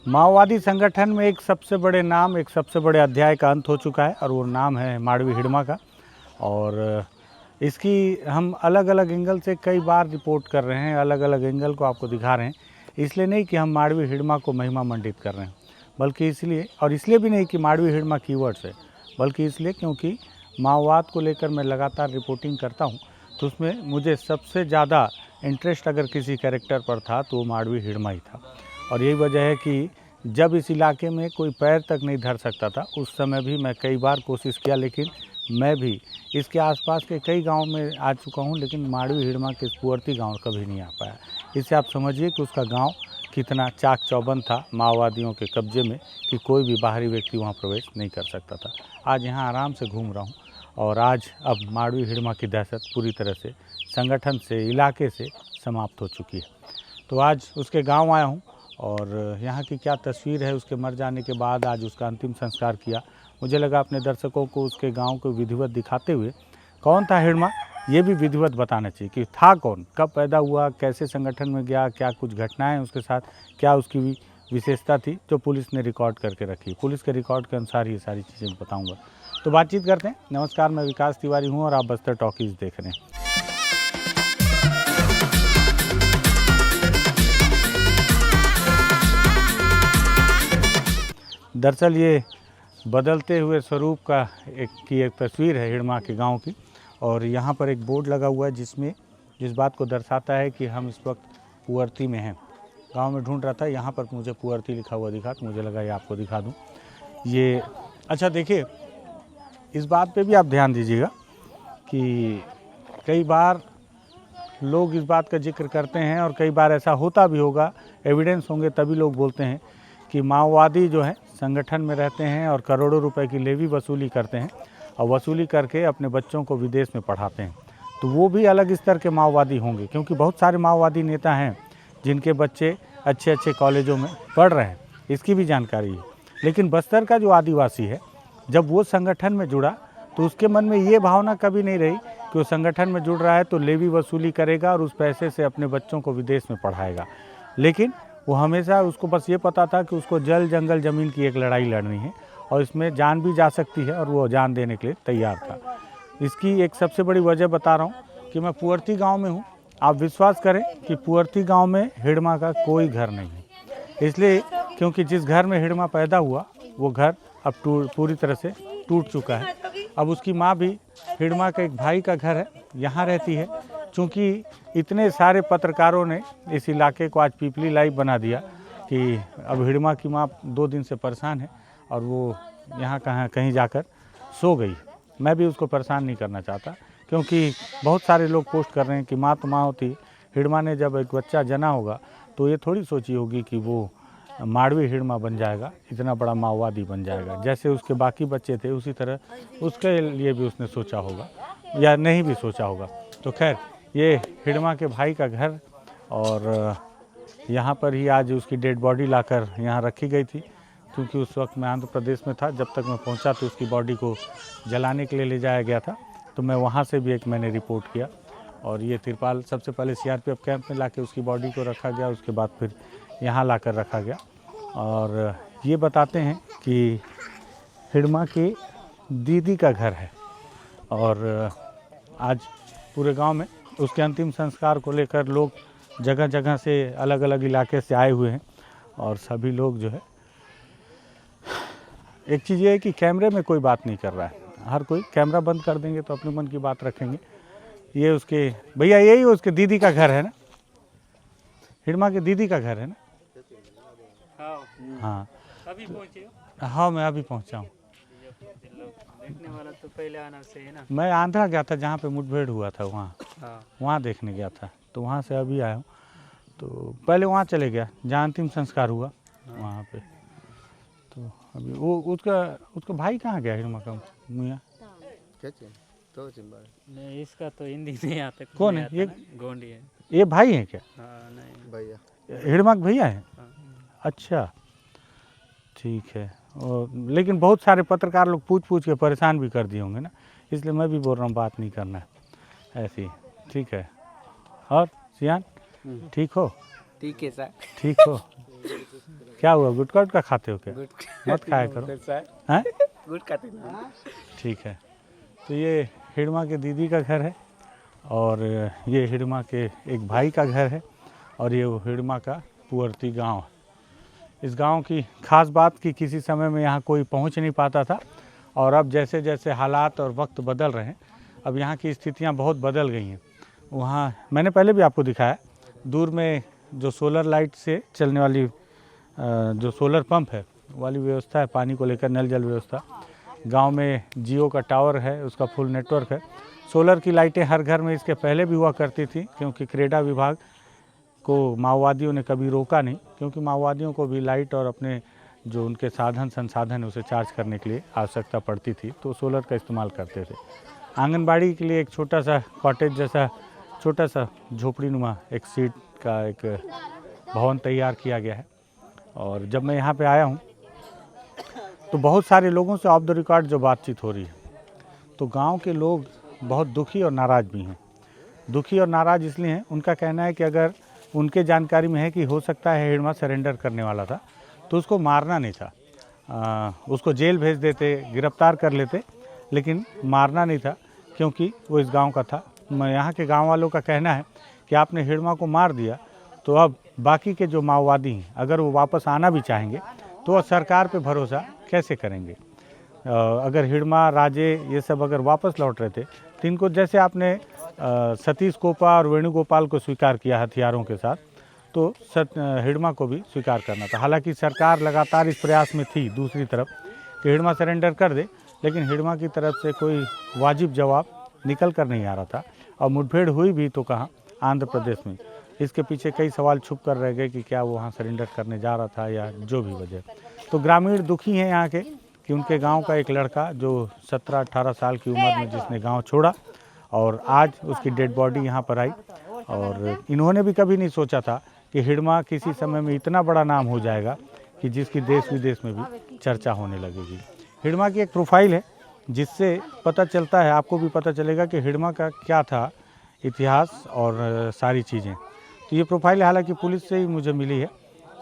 माओवादी संगठन में एक सबसे बड़े नाम, एक सबसे बड़े अध्याय का अंत हो चुका है और वो नाम है माड़वी हिड़मा का। और इसकी हम अलग अलग एंगल से कई बार रिपोर्ट कर रहे हैं, अलग अलग एंगल को आपको दिखा रहे हैं। इसलिए नहीं कि हम माड़वी हिड़मा को महिमा मंडित कर रहे हैं, बल्कि इसलिए भी नहीं कि माड़वी हिड़मा कीवर्ड्स है, बल्कि इसलिए क्योंकि माओवाद को लेकर मैं लगातार रिपोर्टिंग करता हूँ, तो उसमें मुझे सबसे ज़्यादा इंटरेस्ट अगर किसी कैरेक्टर पर था तो वो माड़वी हिड़मा ही था। और यही वजह है कि जब इस इलाके में कोई पैर तक नहीं धर सकता था, उस समय भी मैं कई बार कोशिश किया, लेकिन मैं भी इसके आसपास के कई गांव में आ चुका हूं, लेकिन माड़वी हिड़मा के पुअर्ती गांव कभी नहीं आ पाया। इससे आप समझिए कि उसका गांव कितना चाक चौबंद था माओवादियों के कब्जे में कि कोई भी बाहरी व्यक्ति वहां प्रवेश नहीं कर सकता था। आज यहाँ आराम से घूम रहा हूँ और आज अब माड़वी हिड़मा की दहशत पूरी तरह से संगठन से, इलाके से समाप्त हो चुकी है। तो आज उसके गाँव आया हूँ और यहाँ की क्या तस्वीर है, उसके मर जाने के बाद आज उसका अंतिम संस्कार किया। मुझे लगा अपने दर्शकों को उसके गांव को विधिवत दिखाते हुए कौन था हिड़मा ये भी विधिवत बताना चाहिए कि था कौन, कब पैदा हुआ, कैसे संगठन में गया, क्या कुछ घटनाएं उसके साथ, क्या उसकी विशेषता थी जो पुलिस ने रिकॉर्ड करके रखी। पुलिस के रिकॉर्ड के अनुसार ये सारी चीज़ें बताऊँगा। तो बातचीत करते हैं। नमस्कार, मैं विकास तिवारी हूँ और आप बस्तर टॉकीज़ देख रहे हैं। दरअसल ये बदलते हुए स्वरूप का एक तस्वीर है हिड़मा के गांव की। और यहाँ पर एक बोर्ड लगा हुआ है जिस बात को दर्शाता है कि हम इस वक्त पुअर्ती में हैं। गांव में ढूंढ रहा था, यहाँ पर मुझे पुअर्ती लिखा हुआ दिखा, तो मुझे लगा ये आपको दिखा दूँ। ये अच्छा देखिए, इस बात पे भी आप ध्यान दीजिएगा कि कई बार लोग इस बात का जिक्र करते हैं और कई बार ऐसा होता भी होगा, एविडेंस होंगे तभी लोग बोलते हैं कि माओवादी जो है संगठन में रहते हैं और करोड़ों रुपए की लेवी वसूली करते हैं और वसूली करके अपने बच्चों को विदेश में पढ़ाते हैं। तो वो भी अलग स्तर के माओवादी होंगे, क्योंकि बहुत सारे माओवादी नेता हैं जिनके बच्चे अच्छे अच्छे कॉलेजों में पढ़ रहे हैं, इसकी भी जानकारी है। लेकिन बस्तर का जो आदिवासी है, जब वो संगठन में जुड़ा तो उसके मन में ये भावना कभी नहीं रही कि वो संगठन में जुड़ रहा है तो लेवी वसूली करेगा और उस पैसे से अपने बच्चों को विदेश में पढ़ाएगा। लेकिन वो हमेशा, उसको बस ये पता था कि उसको जल जंगल ज़मीन की एक लड़ाई लड़नी है और इसमें जान भी जा सकती है और वो जान देने के लिए तैयार था। इसकी एक सबसे बड़ी वजह बता रहा हूँ कि मैं पुअर्ती गांव में हूँ। आप विश्वास करें कि पुअर्ती गांव में हिड़मा का कोई घर नहीं है, इसलिए क्योंकि जिस घर में हिड़मा पैदा हुआ वो घर अब पूरी तरह से टूट चुका है। अब उसकी माँ भी, हिड़मा का एक भाई का घर है, यहाँ रहती है। चूँकि इतने सारे पत्रकारों ने इस इलाके को आज पीपली लाइव बना दिया कि अब हिड़मा की माँ 2 दिन से परेशान है और वो यहाँ कहीं जाकर सो गई। मैं भी उसको परेशान नहीं करना चाहता, क्योंकि बहुत सारे लोग पोस्ट कर रहे हैं कि माँ तो माँ होती, हिड़मा ने जब एक बच्चा जना होगा तो ये थोड़ी सोची होगी कि वो माड़वी हिड़मा बन जाएगा, इतना बड़ा माओवादी बन जाएगा। जैसे उसके बाकी बच्चे थे उसी तरह उसके लिए भी उसने सोचा होगा या नहीं भी सोचा होगा। तो खैर, ये हिड़मा के भाई का घर और यहाँ पर ही आज उसकी डेड बॉडी लाकर यहाँ रखी गई थी, क्योंकि उस वक्त मैं आंध्र प्रदेश में था। जब तक मैं पहुँचा तो उसकी बॉडी को जलाने के लिए ले जाया गया था, तो मैं वहाँ से भी मैंने रिपोर्ट किया। और ये तिरपाल सबसे पहले सीआरपीएफ कैंप में लाके उसकी बॉडी को रखा गया, उसके बाद फिर यहाँ लाकर रखा गया। और ये बताते हैं कि हिड़मा की दीदी का घर है और आज पूरे गांव में उसके अंतिम संस्कार को लेकर लोग जगह जगह से, अलग अलग इलाके से आए हुए हैं। और सभी लोग जो है, एक चीज़ ये है कि कैमरे में कोई बात नहीं कर रहा है, हर कोई कैमरा बंद कर देंगे तो अपने मन की बात रखेंगे। ये उसके भैया, यही उसके दीदी का घर है ना, हिड़मा के दीदी का घर है ना? हाँ, अभी पहुंचे? हाँ, मैं अभी पहुंचा हूँ। देखने वाला तो पहले आना से है ना। मैं आंध्रा गया था, जहाँ पे मुठभेड़ हुआ था वहाँ देखने गया था, तो वहाँ से अभी आया हूँ। तो पहले वहाँ चले गया जहाँ अंतिम संस्कार हुआ वहाँ पे। तो अभी वो उसका भाई कहाँ गया हिड़मा का मियाँ? नहीं, इसका तो हिंदी नहीं आता। कौन है ये? गोंडी है। ये भाई है क्या? हाँ, नहीं भैया, हिड़मा के भैया है। हाँ। अच्छा, ठीक है। और लेकिन बहुत सारे पत्रकार लोग पूछ के परेशान भी कर दिए होंगे ना, इसलिए मैं भी बोल रहा हूँ बात नहीं करना है ऐसी। ठीक है। और सियान ठीक हो? ठीक है सर। ठीक हो? क्या हुआ, गुटखा उटका खाते हो क्या? मत खाया करो, हैं? ठीक है। तो ये हिड़मा के दीदी का घर है और ये हिड़मा के एक भाई का घर है और ये वो हिड़मा का पुअर्ती गांव है। इस गांव की खास बात कि किसी समय में यहाँ कोई पहुँच नहीं पाता था और अब जैसे जैसे हालात और वक्त बदल रहे हैं, अब यहाँ की स्थितियाँ बहुत बदल गई हैं। वहाँ मैंने पहले भी आपको दिखाया, दूर में जो सोलर लाइट से चलने वाली जो सोलर पंप है वाली व्यवस्था है, पानी को लेकर नल जल व्यवस्था। गांव में जियो का टावर है, उसका फुल नेटवर्क है। सोलर की लाइटें हर घर में इसके पहले भी हुआ करती थी, क्योंकि क्रेडा विभाग को माओवादियों ने कभी रोका नहीं, क्योंकि माओवादियों को भी लाइट और अपने जो उनके साधन संसाधन है उसे चार्ज करने के लिए आवश्यकता पड़ती थी, तो सोलर का इस्तेमाल करते थे। आंगनबाड़ी के लिए एक छोटा सा कॉटेज जैसा छोटा सा झोपड़ी नुमा एक सीट का एक भवन तैयार किया गया है। और जब मैं यहाँ पे आया हूँ तो बहुत सारे लोगों से ऑफ द रिकॉर्ड जो बातचीत हो रही है, तो गांव के लोग बहुत दुखी और नाराज़ भी हैं। दुखी और नाराज़ इसलिए हैं, उनका कहना है कि अगर उनके जानकारी में है कि हो सकता है हिड़मा सरेंडर करने वाला था तो उसको मारना नहीं था, उसको जेल भेज देते, गिरफ्तार कर लेते, लेकिन मारना नहीं था, क्योंकि वो इस गांव का था। यहाँ के गांव वालों का कहना है कि आपने हिड़मा को मार दिया तो अब बाकी के जो माओवादी हैं अगर वो वापस आना भी चाहेंगे तो वह सरकार पे भरोसा कैसे करेंगे। अगर हिड़मा राजे ये सब अगर वापस लौट रहे थे तो इनको, जैसे आपने सतीश कोपा और वेणुगोपाल को स्वीकार किया हथियारों के साथ, तो हिड़मा को भी स्वीकार करना था। हालांकि सरकार लगातार इस प्रयास में थी दूसरी तरफ कि हिड़मा सरेंडर कर दे, लेकिन हिड़मा की तरफ से कोई वाजिब जवाब निकल कर नहीं आ रहा था। और मुठभेड़ हुई भी तो कहाँ, आंध्र प्रदेश में। इसके पीछे कई सवाल छुप कर रह गए कि क्या वो वहाँ सरेंडर करने जा रहा था या जो भी वजह। तो ग्रामीण दुखी हैं यहाँ के कि उनके गांव का एक लड़का जो 17-18 साल की उम्र में जिसने गांव छोड़ा और आज उसकी डेड बॉडी यहाँ पर आई। और इन्होंने भी कभी नहीं सोचा था कि हिड़मा किसी समय में इतना बड़ा नाम हो जाएगा कि जिसकी देश विदेश में भी चर्चा होने लगेगी। हिड़मा की एक प्रोफाइल है जिससे पता चलता है, आपको भी पता चलेगा कि हिड़मा का क्या था इतिहास और सारी चीज़ें। तो ये प्रोफाइल हालांकि पुलिस से ही मुझे मिली है,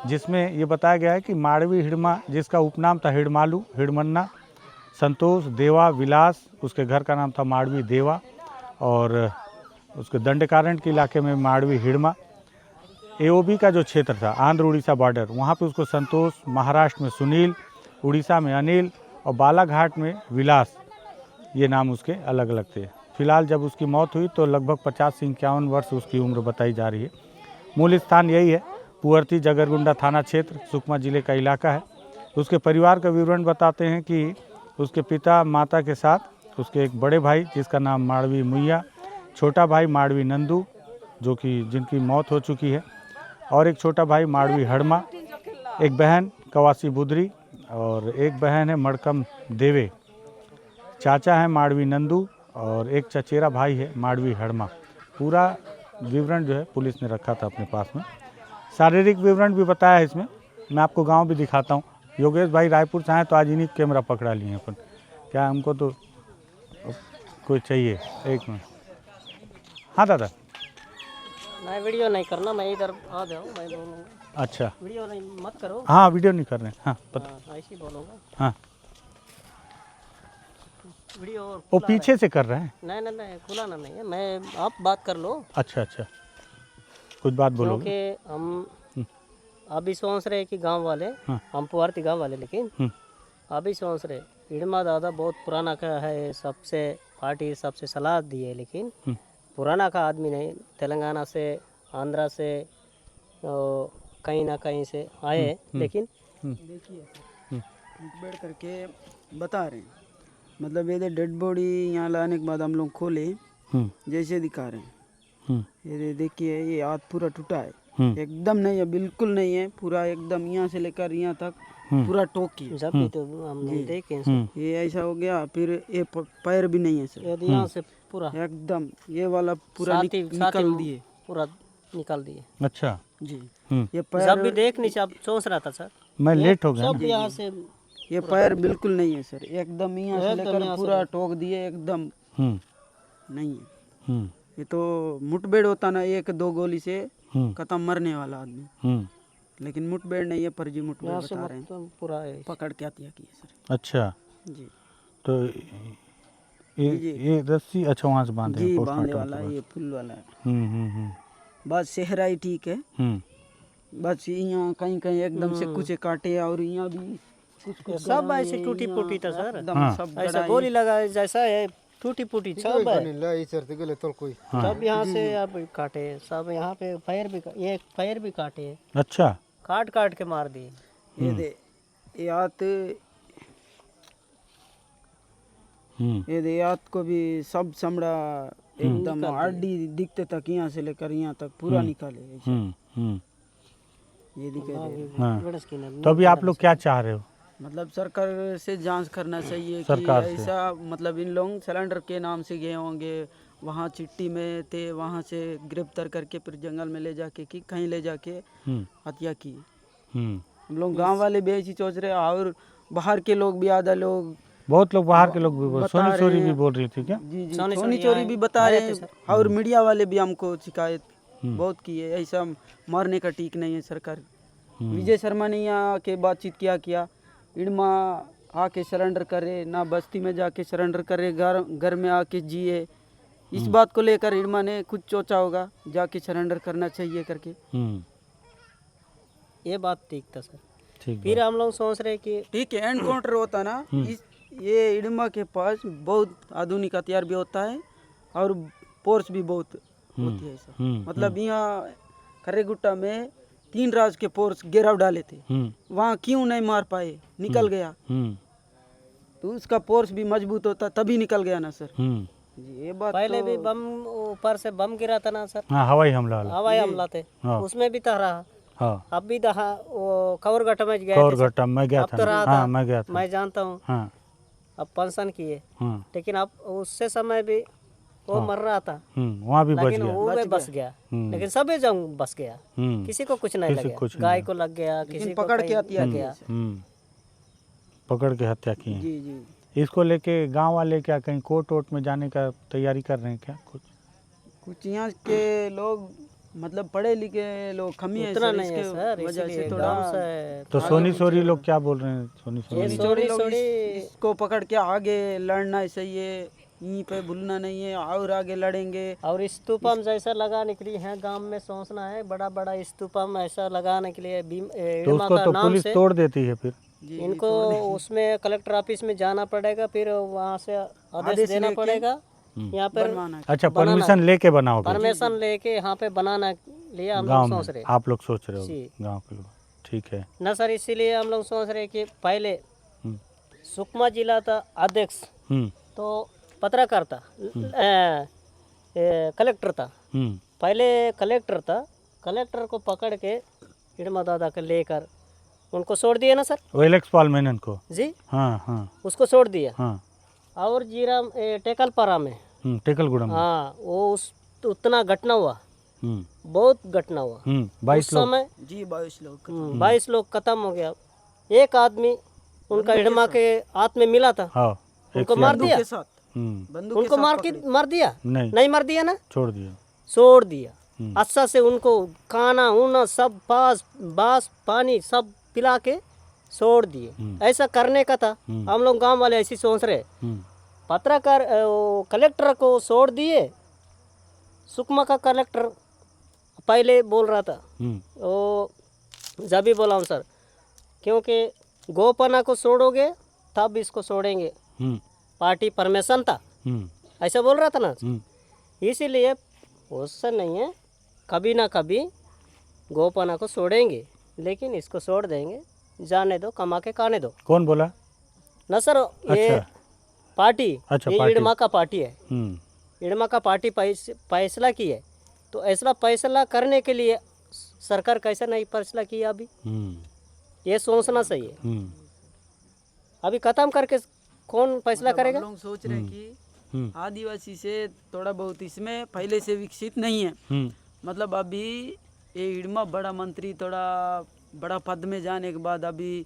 जिसमें ये बताया गया है कि माड़वी हिड़मा, जिसका उपनाम था हिड़मालू, हिड़मन्ना, संतोष, देवा, विलास, उसके घर का नाम था माड़वी देवा, और उसके दंडकारंड के इलाके में माड़वी हिड़मा। एओबी का जो क्षेत्र था, आंध्र उड़ीसा बॉर्डर, वहाँ पे उसको संतोष, महाराष्ट्र में सुनील, उड़ीसा में अनिल और बालाघाट में विलास, ये नाम उसके अलग अलग थे। फिलहाल जब उसकी मौत हुई तो लगभग 50 से 51 वर्ष उसकी उम्र बताई जा रही है। मूल स्थान यही है, पुअर्ती जगरगुंडा थाना क्षेत्र, सुकमा जिले का इलाका है। उसके परिवार का विवरण बताते हैं कि उसके पिता माता के साथ उसके एक बड़े भाई जिसका नाम माड़वी मुइया, छोटा भाई माड़वी नंदू जो कि जिनकी मौत हो चुकी है, और एक छोटा भाई माड़वी हड़मा, एक बहन कवासी बुदरी और एक बहन है मड़कम देवे, चाचा है माड़वी नंदू और एक चचेरा भाई है माड़वी हड़मा। पूरा विवरण जो है पुलिस ने रखा था अपने पास में। शारीरिक विवरण भी बताया है इसमें। मैं आपको गांव भी दिखाता हूँ। योगेश भाई रायपुर से आए तो आज इन्हीं कैमरा पकड़ा लिए अपन। क्या हमको तो कोई चाहिए, एक मिनट। हाँ दादा, मैं वीडियो नहीं करना, मैं इधर आ जाऊँ, मैं बोलूँगा। अच्छा, वीडियो नहीं मत करो। हाँ वीडियो नहीं कर रहे हैं, हाँ पता। ऐसे ही बोलूँगा। हाँ वीडियो वो पीछे से कर रहे हैं। नहीं खुलाना नहीं है, मैं आप बात कर लो। अच्छा अच्छा, कुछ बात बोलोगे? क्योंकि हम अभी सोच रहे कि गांव वाले, हाँ। हम पुअर्ती गांव वाले, लेकिन अभी सोच रहे हिड़मा दादा बहुत पुराना का है, सबसे पार्टी सबसे सलाह दी है, लेकिन पुराना का आदमी नहीं, तेलंगाना से, आंध्रा से, कहीं ना कहीं से आए, लेकिन देखिए बैठ करके बता रहे हैं, मतलब ये डेड बॉडी यहाँ लाने के बाद हम लोग खोले जैसे दिखा रहे हैं। ये देखिए, ये हाथ पूरा टूटा है, एकदम नहीं है, बिल्कुल नहीं है, पूरा एकदम यहाँ से लेकर यहाँ तक पूरा टोकी है। जब भी तो हम देखें ये ऐसा हो गया। फिर ये पैर भी नहीं है सर, यहाँ से पूरा एकदम ये वाला पूरा निकल दिए, पूरा निकाल दिए। अच्छा जी। जब ये भी पैर देख नहीं सब सोच रहा था सर, मैं लेट हो गया सब यहाँ से ये पैर बिल्कुल नहीं है सर, एकदम यहाँ से लेकर पूरा ठोक दिए, एकदम नहीं है। ये तो मुठभेड़ होता ना, 1-2 गोली से खत्म, मरने वाला आदमी, लेकिन मुठभेड़ नहीं है, फर्जी मुठभेड़ यहाँ से बता रहे हैं। मतलब पूरा है। पकड़ के हत्या की है सर। अच्छा, जी तो ये रस्सी अच्छा वहाँ से बांधे हैं जी, पोस्टमार्टम बांधने के वाला बाद। ये पुल वाला है। हम्म। बस सेहरा ही ठीक है, बस यहाँ कहीं कहीं एकदम से कुछ काटे और यहाँ भी कुछ सब ऐसे टूटी फूटी था सर, एकदम सब ऐसा गोली लगा जैसा है, टूटी फूटी सब है। सब यहाँ से अब काटे, सब यहाँ पे फायर भी, ये फायर भी काटे हैं, अच्छा, काट काट के मार दिए। ये दे यात ये दे यात को भी सब चमड़ा एकदम हड्डी दिखते तक यहाँ से लेकर यहाँ तक पूरा निकाले ऐसे। ये दिखाई दे रहा है। हाँ। तो अभी आप लोग क्या चाह रहे हो? मतलब सरकार से जांच करना चाहिए कि सरकार से। ऐसा मतलब इन लोग सिलेंडर के नाम से गए होंगे, वहाँ चिट्ठी में थे, वहाँ से गिरफ्तार करके फिर जंगल में ले जाके कि कहीं ले जाके हत्या की। हम लोग गांव वाले भी ऐसी सोच रहे हैं और बाहर के लोग भी, आधा लोग, बहुत लोग बाहर के लोग भी बोल, सोनी रहे चोरी भी हैं। बोल रही थी क्या? जी जी, सोनी चोरी भी बता रहे हैं और मीडिया वाले भी हमको शिकायत बहुत की है। ऐसा मारने का ठीक नहीं है सरकार। विजय शर्मा ने यहाँ आके बातचीत किया इड़मा आके सरेंडर करे, ना बस्ती में जाके सरेंडर करे, घर में आके जिए। इस बात को लेकर इड़मा ने कुछ सोचा होगा, जाके सरेंडर करना चाहिए करके। ये बात ठीक था सर। ठीक, फिर हम लोग सोच रहे कि ठीक है, एनकाउंटर होता ना, ये इड़मा के पास बहुत आधुनिक हथियार भी होता है और फोर्स भी बहुत होती है ऐसा। मतलब यहाँ खरेगुट्टा में 3 राज के फोर्स घेराव डाले थे, वहाँ क्यों नहीं मार पाए, निकल गया। तो उसका फोर्स भी मजबूत होता तभी निकल गया ना सर। जी, ये बात पहले तो भी बम ऊपर से बम गिरा था ना सर, हाँ, हवाई हमला वाला। हवाई हमला थे, हाँ। उसमें भी तो रहा। हाँ, अब भी रहा, वो कवरघट्टा में गए थे कौरघट्टा मैं गया अब था तो ना। रहा हाँ, था, मैं गया था। मैं जानता हूँ। हाँ, अब पेंशन किए, हाँ, लेकिन अब उससे समय भी वो मर रहा था, वहाँ भी बच लेकिन गया। वो भी बस गया। लेकिन सभी जंग बस गया, किसी को कुछ नहीं लगा, गाय को लग गया, किसी को पकड़ के कहीं हत्या लग की गया। है। पकड़ के हत्या की है। जी जी, इसको लेके गांव वाले क्या कहीं कोर्ट वोट में जाने का तैयारी कर रहे हैं क्या? कुछ यहाँ के लोग मतलब पढ़े लिखे लोग कमी है उतना सर, नहीं है इसके सर, वजह इसीलिए से थोड़ा गाँव से तो सोनी सोरी लोग क्या बोल रहे हैं? सोनी सोरी चोरी लोग इसको पकड़ के आगे लड़ना सही है, यहीं पे भूलना नहीं है और आगे लड़ेंगे। और स्तूपम जैसा लगाने के लिए है गांव में, सोचना है बड़ा बड़ा स्तूपम ऐसा लगाने के लिए तो इड़मा उसको का तो नाम पुलिस से तोड़ देती है फिर। इनको उसमें कलेक्टर ऑफिस में जाना पड़ेगा, फिर वहाँ से आदेश देना पड़ेगा यहाँ पर बनवाना है। अच्छा, परमिशन लेके बनाओगे? परमिशन लेके यहाँ पे बनाना लिए हम गांव लोग में सोच रहे आप लोग सोच रहे जी। हो गांव के लोग? ठीक है। न सर, इसीलिए हम लोग सोच रहे कि पहले हम्म, सुकमा जिला था अध्यक्ष, हम्म, तो पत्रकार था, कलेक्टर था। पहले कलेक्टर था, कलेक्टर को पकड़ के इड़मा दादा को लेकर उनको छोड़ दिया ना सर। वो एलेक्स पाल मेनन को? जी, हाँ हाँ उसको छोड़ दिया। हाँ, और जीरा टेकलपारा में, टेकलगुड़ा में। हाँ, वो उतना घटना हुआ, हम्म, बहुत घटना हुआ। 22 उस लोग। समय जी 22 लोग 22 लोग खत्म हो गया। एक आदमी उनका इड़मा के हाथ में मिला था, हाँ, उनको मार दिया, के साथ बंदूक उनको मार दिया, नहीं मार दिया ना, छोड़ दिया। छोड़ दिया। अच्छा से उनको खाना उना सब बास पानी सब पिला के छोड़ दिए। ऐसा करने का था। हम लोग गांव वाले ऐसी सोच रहे, पत्रकार कलेक्टर को छोड़ दिए। सुकमा का कलेक्टर पहले बोल रहा था, वो जब भी बोला हूँ सर, क्योंकि गोपना को छोड़ोगे तब इसको छोड़ेंगे, पार्टी परमिशन था, ऐसा बोल रहा था ना। इसीलिए उससे नहीं है, कभी ना कभी गोपना को छोड़ेंगे, लेकिन इसको छोड़ देंगे, जाने दो, कमा के खाने दो। कौन बोला? ना सर, ये अच्छा। पार्टी, अच्छा, ये पार्टी। इड़मा का पार्टी है, इड़मा का पार्टी फैसला की है। तो ऐसा फैसला करने के लिए सरकार कैसे नहीं फैसला किया अभी, ये सोचना चाहिए। अभी खत्म करके कौन फैसला करेगा? हम लोग सोच रहे हैं कि आदिवासी से थोड़ा बहुत इसमें पहले से विकसित नहीं है। मतलब अभी ये इड़मा बड़ा मंत्री, थोड़ा बड़ा पद में जाने के बाद अभी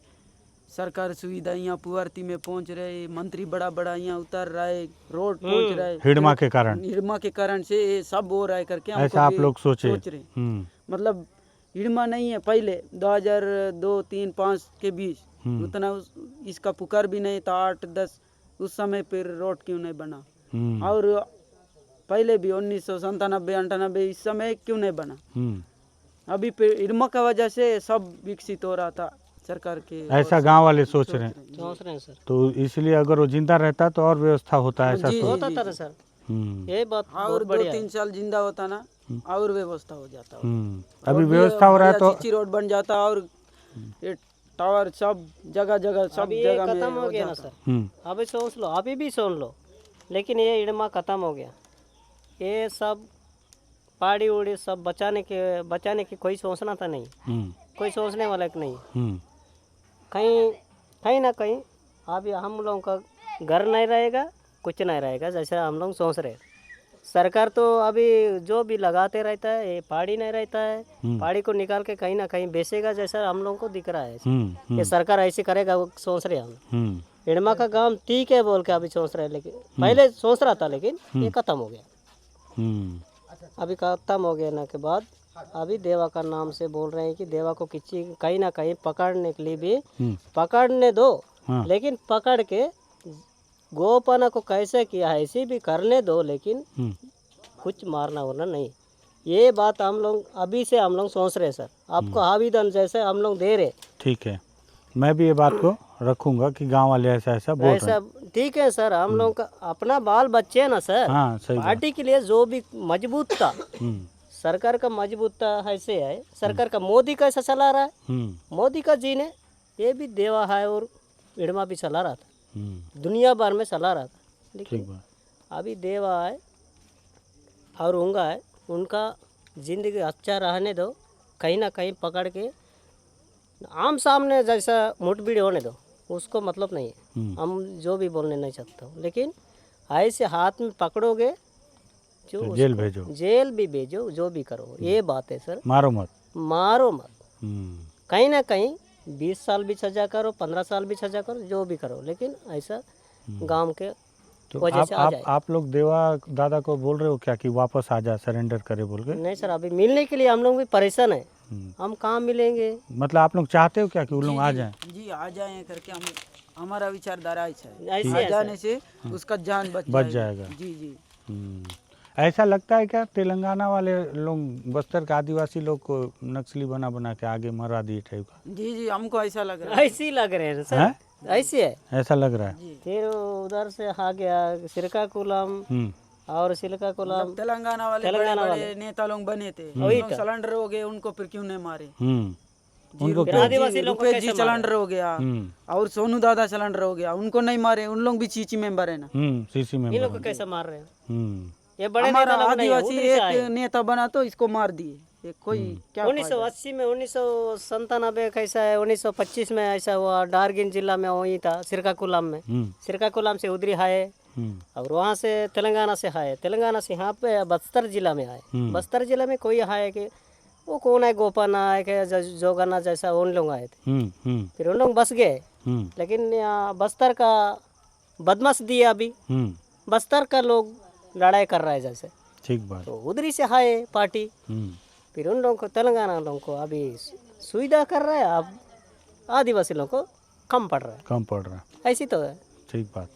सरकार सुविधा यहाँ पुआरती में पहुँच रहे, मंत्री बड़ा बड़ा यहाँ उतर रहा है, रोड पहुँच रहा है हिड़मा के कारण। हिड़मा के कारण से ये सब हो रहा है करके हमको ऐसा आप भी लोग सोच रहे। मतलब हिड़मा नहीं है पहले 2002, 3, 5 के बीच उतना इसका पुकार भी नहीं था 8, 10 उस समय फिर रोड क्यों नहीं बना और पहले भी 1997, 98 इस समय क्यों नहीं बना। अभी फिर हिड़मा का वजह से सब विकसित हो रहा था सरकार के ऐसा गांव वाले सोच रहे हैं। सोच रहे हैं सर। तो इसलिए अगर वो जिंदा रहता तो और व्यवस्था होता है ऐसा जी, सोच। होता था ना सर, ये बात और बहुत बढ़िया है। 2-3 साल जिंदा होता ना और व्यवस्था हो जाता। अभी व्यवस्था हो रहा है तो सीसी रोड बन जाता और ये टावर सब जगह जगह सब अभी ये जगह में खत्म हो गया ना सर। अभी सोच लो, अभी भी सुन लो, लेकिन ये इड़मा खत्म हो गया। ये सब पहाड़ी उड़ी सब बचाने की कोई सोचना था नहीं, कोई सोचने वाला नहीं। कहीं कहीं ना कहीं अभी हम लोगों का घर नहीं रहेगा, कुछ नहीं रहेगा जैसे हम लोग सोच रहे। सरकार तो अभी जो भी लगाते रहता है, ये पहाड़ी नहीं रहता है, पहाड़ी को निकाल के कहीं ना कहीं बेचेगा जैसा हम लोगों को दिख रहा है। ये सरकार ऐसे करेगा वो सोच रहे हम। इड़मा का काम ठीक है बोल के अभी सोच रहे, लेकिन पहले सोच रहा था, लेकिन ये खत्म हो गया। अभी खत्म हो गया ना के बाद अभी देवा का नाम से बोल रहे हैं कि देवा को किसी कहीं ना कहीं पकड़ने के लिए भी पकड़ने दो, लेकिन पकड़ के गोपना को कैसे किया है ऐसे भी करने दो, लेकिन कुछ मारना वरना नहीं। ये बात हम लोग अभी से हम लोग सोच रहे सर, आपको आवेदन जैसे हम लोग दे रहे। ठीक है, मैं भी ये बात को रखूंगा कि गांव वाले ऐसा ऐसा बोल रहे हैं। ऐसा ठीक है सर, हम लोग का अपना बाल बच्चे है ना सर। हाँ सही बात। पार्टी के लिए जो भी मजबूत था, सरकार का मजबूत ऐसे है, सरकार का मोदी कैसा चला रहा है, मोदी का जी ने ये भी देवा है और इड़मा भी चला रहा था, दुनिया भर में चला रहा था। लेकिन अभी देवा है और उंगा है, उनका जिंदगी अच्छा रहने दो, कहीं ना कहीं पकड़ के आम सामने जैसा मुठभेड़ होने दो, उसको मतलब नहीं है। हम जो भी बोलने नहीं चाहता हूँ, लेकिन ऐसे हाथ में पकड़ोगे जो तो जेल भेजो, जेल भी भेजो, जो भी करो, ये बात है सर। मारो मत, मारो मत, कहीं ना कहीं 20 साल भी सजा करो, 15 साल भी सजा करो, जो भी करो, लेकिन ऐसा गांव के तो वजह से आ जाए। आप लोग देवा दादा को बोल रहे हो क्या कि वापस आ जा, सरेंडर करे बोल के? नहीं सर, अभी मिलने के लिए हम लोग भी परेशान है, हम कहाँ मिलेंगे। मतलब आप लोग चाहते हो क्या कि वो लोग आ जाएं? जी आ जाएं करके हम हमारा विचारधारा ऐसा है, ऐसे आ है जाने से उसका जान बच जाएगा। जी जी। ऐसा लगता है क्या तेलंगाना वाले लोग बस्तर के आदिवासी लोग को नक्सली बना बना के आगे मरा दिए टाइप का? जी जी, हमको ऐसा लग रहा है। ऐसे ही लग रहे हैं सर, ऐसे है। ऐसा लग रहा है। फिर उधर से आ गया श्रीकाकुलम और श्रीकाकुलम तेलंगाना वाले बड़े नेता लोग बने थे, उन सिलेंडर हो गए, उनको फिर क्यों नहीं मारे? फिर आदिवासी लोग रुपेश जी सिलेंडर हो गया और सोनू दादा सिलेंडर हो गया, उनको नहीं मारे, उन लोग भी चीची मेंबर है ना। सीसी में इन लोग को कैसे मार रहे हैं? ये बड़े हमारा नेता लोग नहीं है, आदिवासी उधर से आए। एक नेता बना तो इसको मार दिए, ये कोई क्या 1980 में 1997 कैसा है, 1925 में ऐसा हुआ, डारगिन जिला में वही था, श्रीकाकुलम में। श्रीकाकुलम से उधरी आए और वहाँ से तेलंगाना से आए, तेलंगाना से यहाँ पे बस्तर जिला में आए। बस्तर जिला में कोई आए कि वो कौन है, गोपाना है कि जोगाना जैसा, उन लोग आए थे। फिर उन लोग बस गए, लेकिन यहाँ बस्तर का बदमाश दिया, अभी बस्तर का लोग लड़ाई कर रहा है जैसे, ठीक बात। तो उधरी से आए पार्टी, फिर उन लोगों को तेलंगाना लोगों को अभी सुविधा कर रहा है, अब आदिवासी लोगों को कम पड़ रहा है, ऐसी तो है। ठीक बात,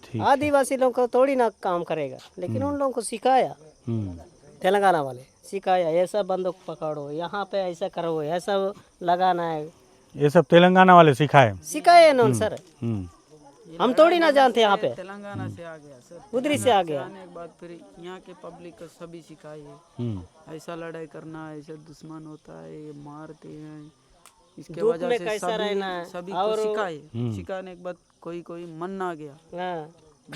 ठीक। आदिवासी लोगों को थोड़ी ना काम करेगा, लेकिन उन लोगों को सिखाया, तेलंगाना वाले सिखाया, ऐसा बंदूक पकड़ो, यहाँ पे ऐसा करो, ऐसा लगाना है, ये सब तेलंगाना वाले सिखाए ना सर। हम थोड़ी ना जानते, यहाँ पे तेलंगाना से आ गया सर, उधरी से आ गया। आने के बाद फिर यहाँ के पब्लिक को सभी सिखाए, ऐसा लड़ाई करना, ऐसा दुश्मन होता है, ये मारते हैं, इसके धूप वजह में से कैसा रहना है, सभी को सिखाए। सिखाने के बाद कोई कोई मन आ गया, हाँ,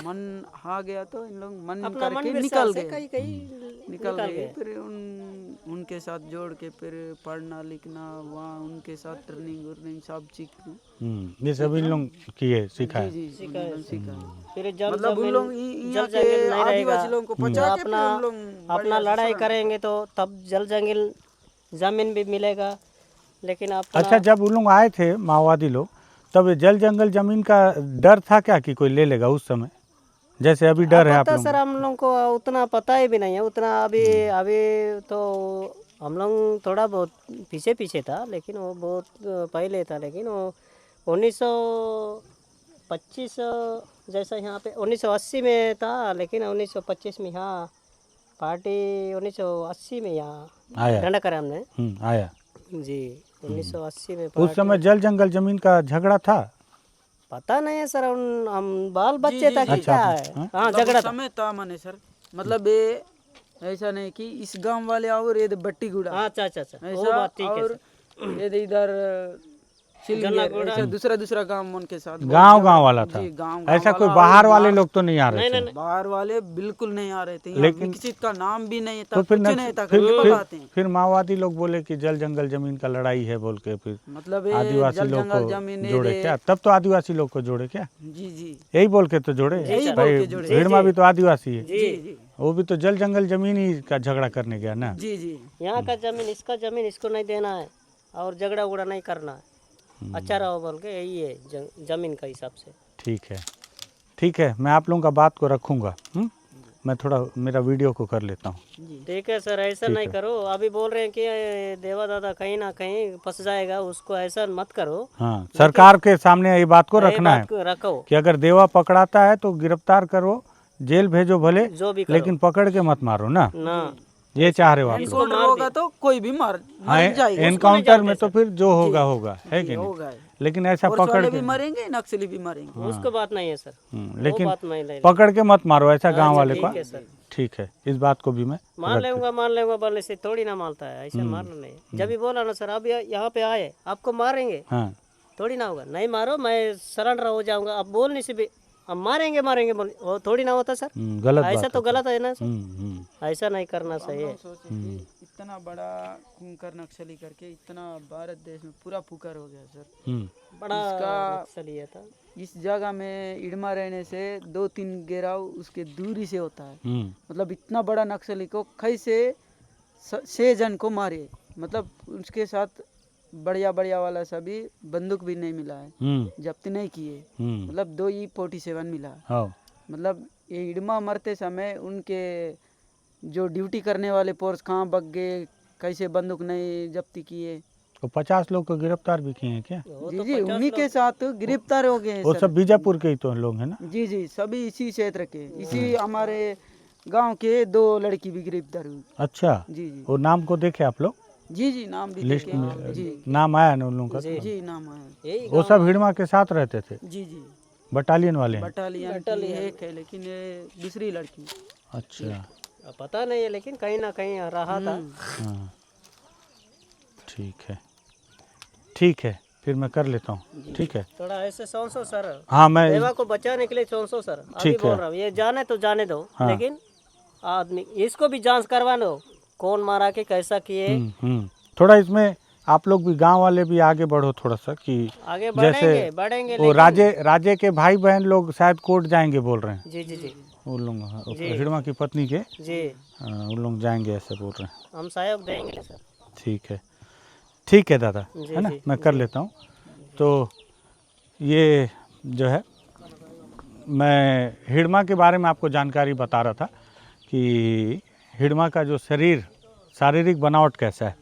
मन आ गया तो इन लोग मन अपना मन करके विश्वास निकल से गए, कहीं कहीं निकल गए। फिर उनके साथ जोड़ के फिर पढ़ना लिखना, वहाँ उनके साथ ट्रेनिंग वर्निंग सब सीख, ये सभी लोग किए, सिखाए। जी सिखाए। फिर जब मतलब उन लोग जल जंगल नहीं रहेगा, आदिवासी लोगों को बचा के फिर उन लोग अपना लड़ाई करेंगे तो तब जल जंगल जमीन भी मिलेगा। लेकिन अपना अच्छा, जब उन लोग आए थे माओवादी लोग, तब जल जंगल जमीन का डर था क्या कि कोई ले लेगा उस समय, जैसे अभी डर है आप पता लोगों सर, हम लोगों को उतना पता ही भी नहीं है, उतना अभी तो हम लोग थोड़ा बहुत पीछे पीछे था, लेकिन वो बहुत पहले था। लेकिन वो 1925 जैसा यहाँ पे 1980 में था, लेकिन 1925 में यहाँ पार्टी 1980 में यहाँ आया। डंडा करा हमने आया जी। 1980 में उस समय जल जंगल जमीन का झगड़ा था। पता नहीं है सर, हम बाल बच्चे था कि क्या है। हाँ झगड़ा था। समय था माने सर, मतलब ये ऐसा नहीं कि इस गांव वाले और ये बट्टी गुड़ा अच्छा अच्छा अच्छा, वो ऐसा, बात ठीक है और सर। ये इधर चिलगेर, ऐसा दूसरा गांव उनके साथ गांव वाला था। जी, गांव ऐसा वाला कोई और बाहर वाले लोग तो नहीं आ रहे थे। बाहर वाले बिल्कुल नहीं आ रहे थे, लेकिन- लेकिन किसी का नाम भी नहीं था, तो फिर कुछ नक्स- नहीं था फिर- करके फिर- बताते हैं। फिर माओवादी लोग बोले कि जल जंगल जमीन का लड़ाई है बोल के फिर मतलब ये आदिवासी जल लोग जंगल जमीन को ये जोड़े दे- क्या? तब तो आदिवासी लोग को जोड़े क्या? जी जी यही बोल के तो जोड़े। यही बोल भाई के जोड़े। हिड़मा भी तो आदिवासी है, जी जी वो भी तो जल जंगल जमीन ही का झगड़ा करने गया ना। जी जी यहाँ का जमीन इसका जमीन इसको नहीं देना है और झगड़ा उगड़ा नहीं करना है, अच्छा रहो बोल के यही है जमीन का हिसाब से। ठीक है, मैं आप लोगों का बात को रखूंगा। मैं थोड़ा मेरा वीडियो को कर लेता हूँ। ठीक है सर, ऐसा नहीं करो। अभी बोल रहे हैं कि देवा दादा कहीं ना कहीं फंस जाएगा, उसको ऐसा मत करो। हाँ, सरकार के सामने ये बात को रखना है रखो कि अगर देवा पकड़ाता है तो गिरफ्तार करो, जेल भेजो भले, जो भी करो। लेकिन पकड़ के मत मारो ना। ये चाह रहे हो आप लोग? एनकाउंटर होगा तो कोई भी मर जाएगा, एनकाउंटर में तो फिर जो होगा होगा, है कि नहीं? होगा। लेकिन ऐसा पुलिस पकड़ वाले के भी मरेंगे, नक्सली भी मरेंगे। उसको बात नहीं है सर, लेकिन बात नहीं ले पकड़ के मत मारो ऐसा गांव वाले को। ठीक है सर, ठीक है, इस बात को भी मैं मान लेगा बोलने से थोड़ी ना मानता है, ऐसे मारना नहीं। जब भी बोला ना सर, अब यहाँ पे आए आपको मारेंगे, हाँ थोड़ी ना होगा। नहीं मारो, मैं सरेंडर हो जाऊंगा। अब बोलने से भी अब मारेंगे बोल, वो थोड़ी ना होता सर। गलत ऐसा बात तो गलत है ना सर, है। ऐसा नहीं करना चाहिए। सोचे कि इतना बड़ा खूंकर नक्सली करके इतना भारत देश में पूरा फुकर हो गया सर। बड़ा इसका- नक्सली है था। इस जगह में इड़मा रहने से 2-3 घेराव उसके दूरी से होता है। मतलब इतना बड़ा नक्सली को कैसे 6 जन को मारे, मतलब उसके साथ बढ़िया वाला सभी बंदूक भी नहीं मिला है, जब्ती नहीं किए, मतलब 2 ही 47 मिला। मतलब ये इड़मा मरते समय उनके जो ड्यूटी करने वाले फोर्स कहाँ भाग गए, कैसे बंदूक नहीं जब्ती किए। तो 50 लोग को गिरफ्तार भी किए हैं क्या? जी जी, उन्हीं के साथ गिरफ्तार हो गए हैं वो सर। सब बीजापुर के ही तो लोग हैं ना? जी जी, सभी इसी क्षेत्र के, इसी हमारे गांव के 2 लड़की भी गिरफ्तार हुई। अच्छा, जी जी वो नाम को देखे आप लोग? जी जी, नाम भी लिस्ट देखे हैं। में जी नाम आया ना उन लोगों का? जी, नाम आया। यही वो सब हिड़मा के साथ रहते थे, जी जी, बटालियन वाले हैं? बटालियन की एक है, लेकिन ये दूसरी लड़की। अच्छा, अब पता नहीं है, लेकिन कहीं ना कहीं रहा था। हाँ ठीक है, फिर मैं कर लेता हूँ। ठीक है, थोड़ा ऐसे सोचो सर, हाँ मैं देवा को बचाने के लिए सोचो सर। अभी ठीक है। बोल रहा हूँ, ये जाने तो जाने दो, लेकिन आदमी इसको भी जांच करवा लो, कौन मारा के कैसा किए। थोड़ा इसमें आप लोग भी गांव वाले भी आगे बढ़ो थोड़ा सा, कि आगे जैसे बढ़ेंगे वो राजे के भाई बहन लोग शायद कोर्ट जाएंगे बोल रहे हैं। जी जी जी वो लोग हिड़मा की पत्नी के जी, उन लोग जाएंगे ऐसे बोल रहे हैं। हम सहयोग देंगे सर। ठीक है दादा, जी, है ना? जी, मैं कर लेता हूँ। तो ये जो है, मैं हिड़मा के बारे में आपको जानकारी बता रहा था कि हिड़मा का जो शारीरिक बनावट कैसा है।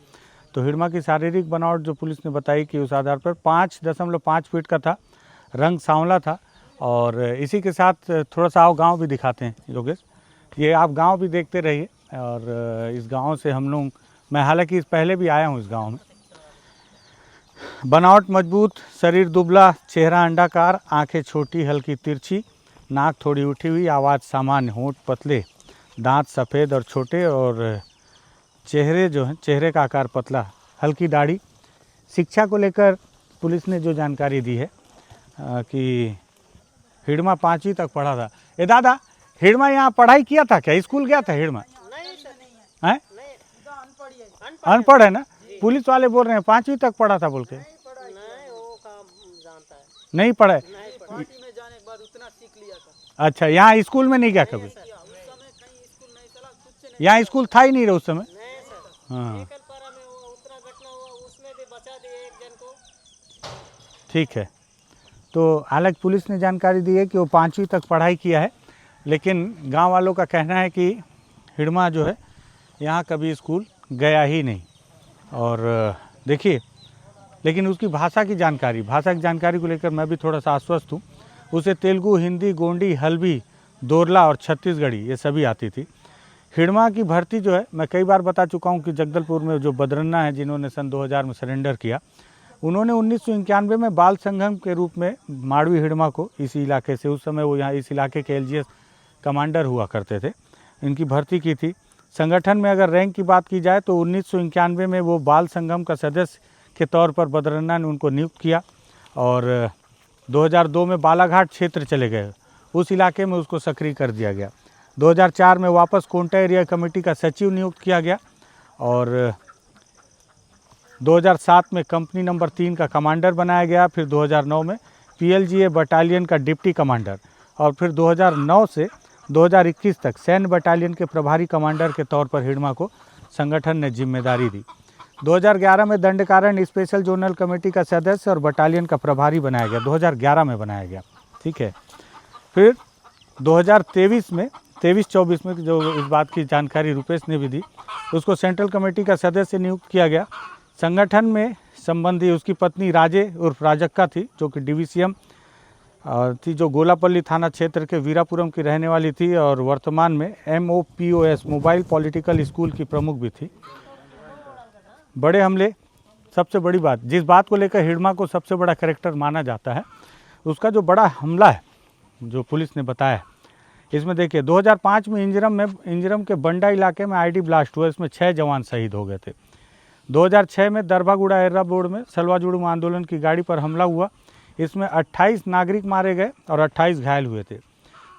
तो हिड़मा की शारीरिक बनावट जो पुलिस ने बताई कि उस आधार पर 5.5 फीट का था, रंग सांवला था। और इसी के साथ थोड़ा सा आओ गांव भी दिखाते हैं योगेश, ये आप गांव भी देखते रहिए। और इस गांव से हम लोग, मैं हालांकि इस पहले भी आया हूं इस गांव में। बनावट मजबूत, शरीर दुबला, चेहरा अंडाकार, आंखें छोटी हल्की तिरछी, नाक थोड़ी उठी हुई, आवाज़ सामान्य, होंठ पतले, दांत सफ़ेद और छोटे, और चेहरे जो है चेहरे का आकार पतला, हल्की दाढ़ी। शिक्षा को लेकर पुलिस ने जो जानकारी दी है कि हिड़मा 5वीं तक पढ़ा था। ए दादा, हिड़मा यहाँ पढ़ाई किया था क्या? स्कूल गया था हिड़मा? हैं? अनपढ़ है ना? पुलिस वाले बोल रहे हैं 5वीं तक पढ़ा था बोल के। नहीं पढ़ा है? अच्छा, यहाँ स्कूल में नहीं गया कभी? यहाँ स्कूल था ही नहीं रहा उस समय? हाँ ठीक है। तो हालांकि पुलिस ने जानकारी दी है कि वो 5वीं तक पढ़ाई किया है, लेकिन गांव वालों का कहना है कि हिड़मा जो है यहाँ कभी स्कूल गया ही नहीं। और देखिए, लेकिन उसकी भाषा की जानकारी को लेकर मैं भी थोड़ा सा आश्वस्त हूँ। उसे तेलुगु, हिंदी, गोंडी, हल्बी, दोरला और छत्तीसगढ़ी ये सभी आती थी। हिड़मा की भर्ती जो है, मैं कई बार बता चुका हूँ कि जगदलपुर में जो बदरन्ना है जिन्होंने सन 2000 में सरेंडर किया, उन्होंने 1991 में बाल संघम के रूप में माड़वी हिड़मा को इसी इलाके से, उस समय वो यहाँ इस इलाके के LGS कमांडर हुआ करते थे, इनकी भर्ती की थी। संगठन में अगर रैंक की बात की जाए तो 1991 में वो बाल संघम का सदस्य के तौर पर बदरन्ना ने उनको नियुक्त किया और 2002 में बालाघाट क्षेत्र चले गए, उस इलाके में उसको सक्रिय कर दिया गया। 2004 में वापस कोंटा एरिया कमेटी का सचिव नियुक्त किया गया और 2007 में कंपनी नंबर 3 का कमांडर बनाया गया। फिर 2009 में PLGA बटालियन का डिप्टी कमांडर और फिर 2009 से 2021 तक सैन्य बटालियन के प्रभारी कमांडर के तौर पर हिड़मा को संगठन ने जिम्मेदारी दी। 2011 में दंडकारण्य स्पेशल जोनल कमेटी का सदस्य और बटालियन का प्रभारी बनाया गया, 2011 में बनाया गया, ठीक है। फिर 2023 में 23-24 में जो इस बात की जानकारी रुपेश ने भी दी, उसको सेंट्रल कमेटी का सदस्य नियुक्त किया गया। संगठन में संबंधी उसकी पत्नी राजे उर्फ राजक्का थी, जो कि DVCM थी, जो गोलापल्ली थाना क्षेत्र के वीरापुरम की रहने वाली थी और वर्तमान में MOPOS मोबाइल पॉलिटिकल स्कूल की प्रमुख भी थी। बड़े हमले, सबसे बड़ी बात, जिस बात को लेकर हिड़मा को सबसे बड़ा कैरेक्टर माना जाता है, उसका जो बड़ा हमला है जो पुलिस ने बताया, इसमें देखिए 2005 में इंजरम के बंडा इलाके में ID ब्लास्ट हुआ, इसमें 6 जवान शहीद हो गए थे। 2006 में दरबागुड़ा एर्रा बोर्ड में सलवा-जुड़ूम आंदोलन की गाड़ी पर हमला हुआ, इसमें 28 नागरिक मारे गए और 28 घायल हुए थे।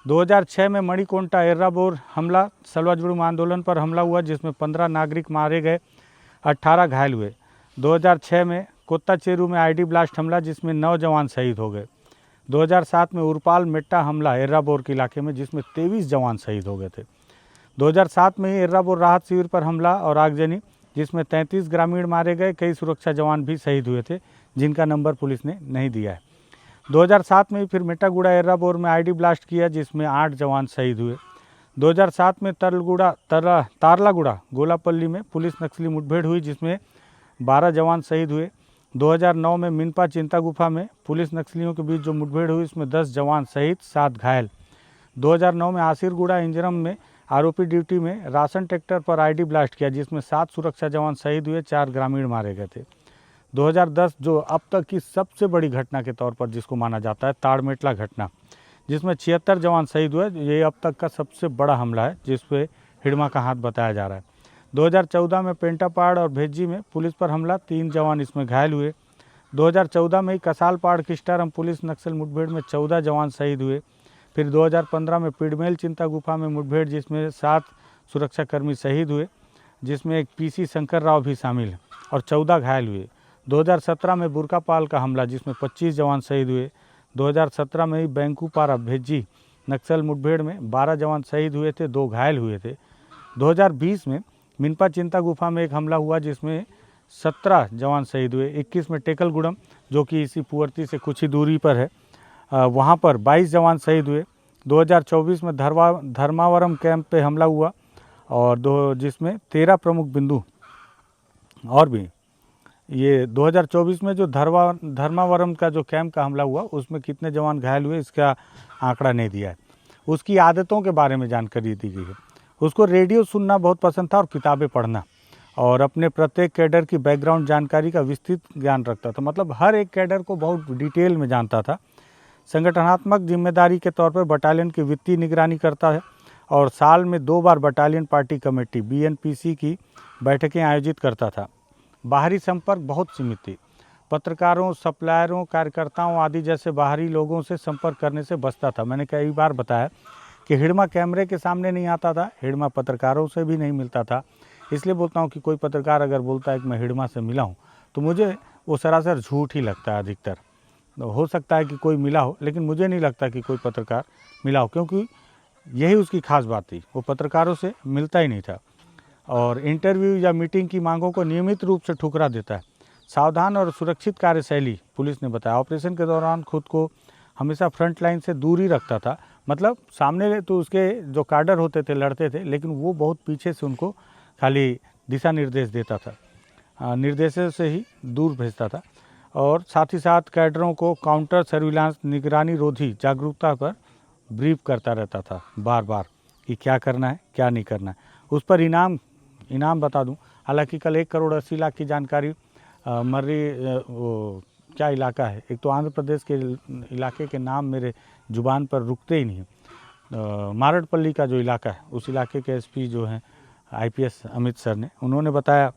2006 में मणिकोंटा एर्रा बोर्ड हमला, सलवा-जुड़ूम आंदोलन पर हमला हुआ, जिसमें 15 नागरिक मारे गए, 18 घायल हुए। 2006 में कोत्ताचेरू में ID ब्लास्ट हमला, जिसमें 9 जवान शहीद हो गए। 2007 में उरपाल मेट्टा हमला एर्राबोर के इलाके में, जिसमें 23 जवान शहीद हो गए थे। 2007 में ही एर्राबोर राहत शिविर पर हमला और आगजनी, जिसमें 33 ग्रामीण मारे गए, कई सुरक्षा जवान भी शहीद हुए थे, जिनका नंबर पुलिस ने नहीं दिया है। 2007 में फिर मेटागुड़ा एर्राबोर में ID ब्लास्ट किया, जिसमें 8 जवान शहीद हुए। 2007 में तारलागुड़ा गोलापल्ली में पुलिस नक्सली मुठभेड़ हुई, जिसमें 12 जवान शहीद हुए। 2009 में मिनपा चिंता गुफा में पुलिस नक्सलियों के बीच जो मुठभेड़ हुई, इसमें 10 जवान शहीद, 7 घायल। 2009 में आसिरगुड़ा इंजरम में आरोपी ड्यूटी में राशन ट्रैक्टर पर ID ब्लास्ट किया, जिसमें 7 सुरक्षा जवान शहीद हुए, 4 ग्रामीण मारे गए थे। 2010 जो अब तक की सबसे बड़ी घटना के तौर पर जिसको माना जाता है, ताड़मेटला घटना, जिसमें 76 जवान शहीद हुए, ये अब तक का सबसे बड़ा हमला है जिस पे हिड़मा का हाथ बताया जा रहा है। 2014 में पेंटापाड़ और भेज्जी में पुलिस पर हमला, 3 जवान इसमें घायल हुए। 2014 में ही कसालपाड़ किस्टारम पुलिस नक्सल मुठभेड़ में 14 जवान शहीद हुए। फिर 2015 में पिडमेल चिंता गुफा में मुठभेड़, जिसमें 7 सुरक्षाकर्मी शहीद हुए, जिसमें एक PC शंकर राव भी शामिल है और 14 घायल हुए। 2017 में बुरकापाल का हमला, जिसमें 25 जवान शहीद हुए। 2017 में ही बैंकूपारा भेज्जी नक्सल मुठभेड़ में 12 जवान शहीद हुए थे, 2 घायल हुए थे। 2020 में मिनपा चिंता गुफा में एक हमला हुआ, जिसमें 17 जवान शहीद हुए। 21 में टेकलगुड़म, जो कि इसी पुअर्ती से कुछ ही दूरी पर है, वहाँ पर 22 जवान शहीद हुए। 2024 में धर्मावरम कैंप पे हमला हुआ और जिसमें 13 प्रमुख बिंदु और भी। ये 2024 में जो धर्मावरम का जो कैंप का हमला हुआ, उसमें कितने जवान घायल हुए इसका आंकड़ा नहीं दिया है। उसकी आदतों के बारे में जानकारी दी गई है। उसको रेडियो सुनना बहुत पसंद था और किताबें पढ़ना, और अपने प्रत्येक कैडर की बैकग्राउंड जानकारी का विस्तृत ज्ञान रखता था, मतलब हर एक कैडर को बहुत डिटेल में जानता था। संगठनात्मक जिम्मेदारी के तौर पर बटालियन की वित्तीय निगरानी करता है और साल में 2 बार बटालियन पार्टी कमेटी BNPC की बैठकें आयोजित करता था। बाहरी संपर्क बहुत सीमित थी, पत्रकारों, सप्लायरों, कार्यकर्ताओं आदि जैसे बाहरी लोगों से संपर्क करने से बचता था। मैंने कई बार बताया कि हिड़मा कैमरे के सामने नहीं आता था, हिड़मा पत्रकारों से भी नहीं मिलता था। इसलिए बोलता हूँ कि कोई पत्रकार अगर बोलता है कि मैं हिड़मा से मिला हूँ, तो मुझे वो सरासर झूठ ही लगता है। अधिकतर हो सकता है कि कोई मिला हो, लेकिन मुझे नहीं लगता कि कोई पत्रकार मिला हो, क्योंकि यही उसकी खास बात थी, वो पत्रकारों से मिलता ही नहीं था और इंटरव्यू या मीटिंग की मांगों को नियमित रूप से ठुकरा देता है। सावधान और सुरक्षित कार्यशैली, पुलिस ने बताया। ऑपरेशन के दौरान खुद को हमेशा फ्रंट लाइन से दूर ही रखता था, मतलब सामने तो उसके जो कार्डर होते थे लड़ते थे, लेकिन वो बहुत पीछे से उनको खाली दिशा निर्देश देता था, निर्देशों से ही दूर भेजता था। और साथ ही साथ कैडरों को काउंटर सर्विलांस निगरानी रोधी जागरूकता पर ब्रीफ करता रहता था बार बार कि क्या करना है क्या नहीं करना है। उस पर इनाम बता दूं, हालांकि कल 1,80,00,000 की जानकारी मर्री वो क्या इलाका है, एक तो आंध्र प्रदेश के इलाके के नाम मेरे जुबान पर रुकते ही नहीं है। मारडपल्ली का जो इलाका है उस इलाके के एसपी जो हैं IPS अमित सर ने, उन्होंने बताया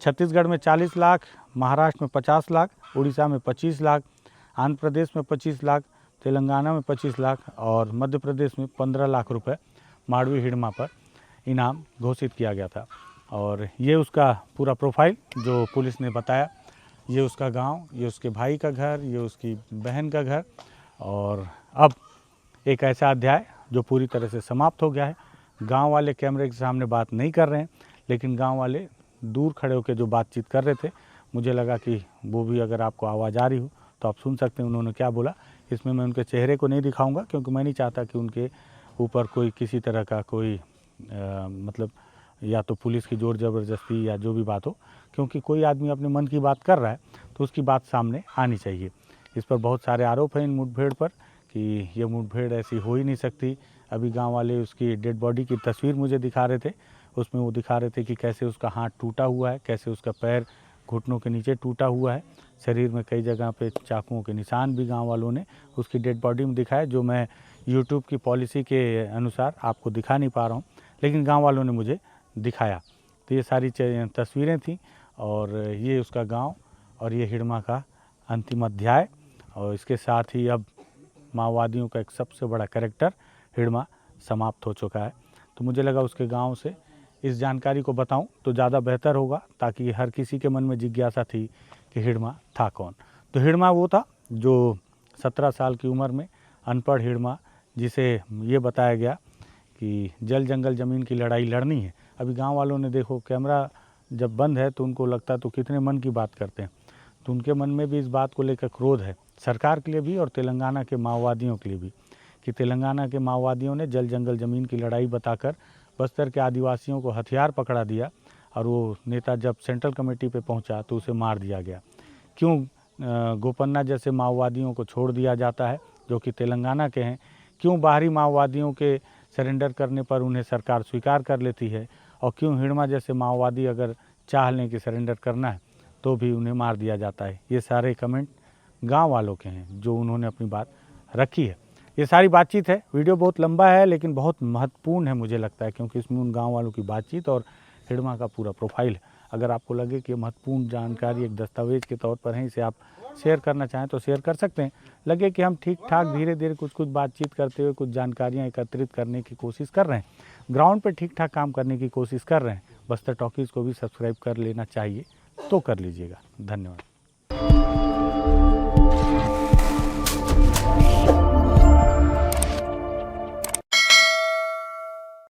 छत्तीसगढ़ में 40 लाख, महाराष्ट्र में 50 लाख, उड़ीसा में 25 लाख, आंध्र प्रदेश में 25 लाख, तेलंगाना में 25 लाख और मध्य प्रदेश में 15 लाख रुपए माड़वी हिड़मा पर इनाम घोषित किया गया था। और ये उसका पूरा प्रोफाइल जो पुलिस ने बताया, ये उसका गांव, ये उसके भाई का घर, ये उसकी बहन का घर। और अब एक ऐसा अध्याय जो पूरी तरह से समाप्त हो गया है। गांव वाले कैमरे के सामने बात नहीं कर रहे हैं, लेकिन गांव वाले दूर खड़े होकर जो बातचीत कर रहे थे, मुझे लगा कि वो भी अगर आपको आवाज़ आ रही हो तो आप सुन सकते हैं उन्होंने क्या बोला। इसमें मैं उनके चेहरे को नहीं दिखाऊंगा क्योंकि मैं नहीं चाहता कि उनके ऊपर कोई किसी तरह का कोई मतलब या तो पुलिस की ज़ोर ज़बरदस्ती या जो भी बात हो, क्योंकि कोई आदमी अपने मन की बात कर रहा है तो उसकी बात सामने आनी चाहिए। इस पर बहुत सारे आरोप हैं इन मुठभेड़ पर कि ये मुठभेड़ ऐसी हो ही नहीं सकती। अभी गांव वाले उसकी डेड बॉडी की तस्वीर मुझे दिखा रहे थे, उसमें वो दिखा रहे थे कि कैसे उसका हाथ टूटा हुआ है, कैसे उसका पैर घुटनों के नीचे टूटा हुआ है, शरीर में कई जगह पे चाकुओं के निशान भी गांव वालों ने उसकी डेड बॉडी में दिखाए, जो मैं यूट्यूब की पॉलिसी के अनुसार आपको दिखा नहीं पा रहा हूँ, लेकिन गांव वालों ने मुझे दिखाया। तो ये सारी तस्वीरें थी और ये उसका गांव और ये हिड़मा का अंतिम अध्याय। और इसके साथ ही अब माओवादियों का एक सबसे बड़ा कैरेक्टर हिड़मा समाप्त हो चुका है। तो मुझे लगा उसके गांव से इस जानकारी को बताऊं तो ज़्यादा बेहतर होगा, ताकि हर किसी के मन में जिज्ञासा थी कि हिड़मा था कौन। तो हिड़मा वो था जो 17 साल की उम्र में अनपढ़ हिड़मा, जिसे ये बताया गया कि जल जंगल ज़मीन की लड़ाई लड़नी है। अभी गांव वालों ने देखो कैमरा जब बंद है तो उनको लगता तो कितने मन की बात करते हैं, तो उनके मन में भी इस बात को लेकर क्रोध है सरकार के लिए भी और तेलंगाना के माओवादियों के लिए भी, कि तेलंगाना के माओवादियों ने जल जंगल ज़मीन की लड़ाई बताकर बस्तर के आदिवासियों को हथियार पकड़ा दिया और वो नेता जब सेंट्रल कमेटी पे पहुंचा तो उसे मार दिया गया। क्यों गोपन्ना जैसे माओवादियों को छोड़ दिया जाता है जो कि तेलंगाना के हैं? क्यों बाहरी माओवादियों के सरेंडर करने पर उन्हें सरकार स्वीकार कर लेती है? और क्यों हिड़मा जैसे माओवादी अगर चाह लें कि सरेंडर करना है तो भी उन्हें मार दिया जाता है? ये सारे कमेंट गांव वालों के हैं जो उन्होंने अपनी बात रखी है। ये सारी बातचीत है। वीडियो बहुत लंबा है लेकिन बहुत महत्वपूर्ण है मुझे लगता है, क्योंकि इसमें उन गांव वालों की बातचीत और हिड़मा का पूरा प्रोफाइल है। अगर आपको लगे कि महत्वपूर्ण जानकारी एक दस्तावेज के तौर पर है, इसे आप शेयर करना चाहें तो शेयर कर सकते हैं। लगे कि हम ठीक ठाक धीरे धीरे कुछ बातचीत करते हुए कुछ जानकारियाँ एकत्रित करने की कोशिश कर रहे हैं, ग्राउंड पर ठीक ठाक काम करने की कोशिश कर रहे हैं, बस्तर टॉकीज़ को भी सब्सक्राइब कर लेना चाहिए तो कर लीजिएगा। धन्यवाद।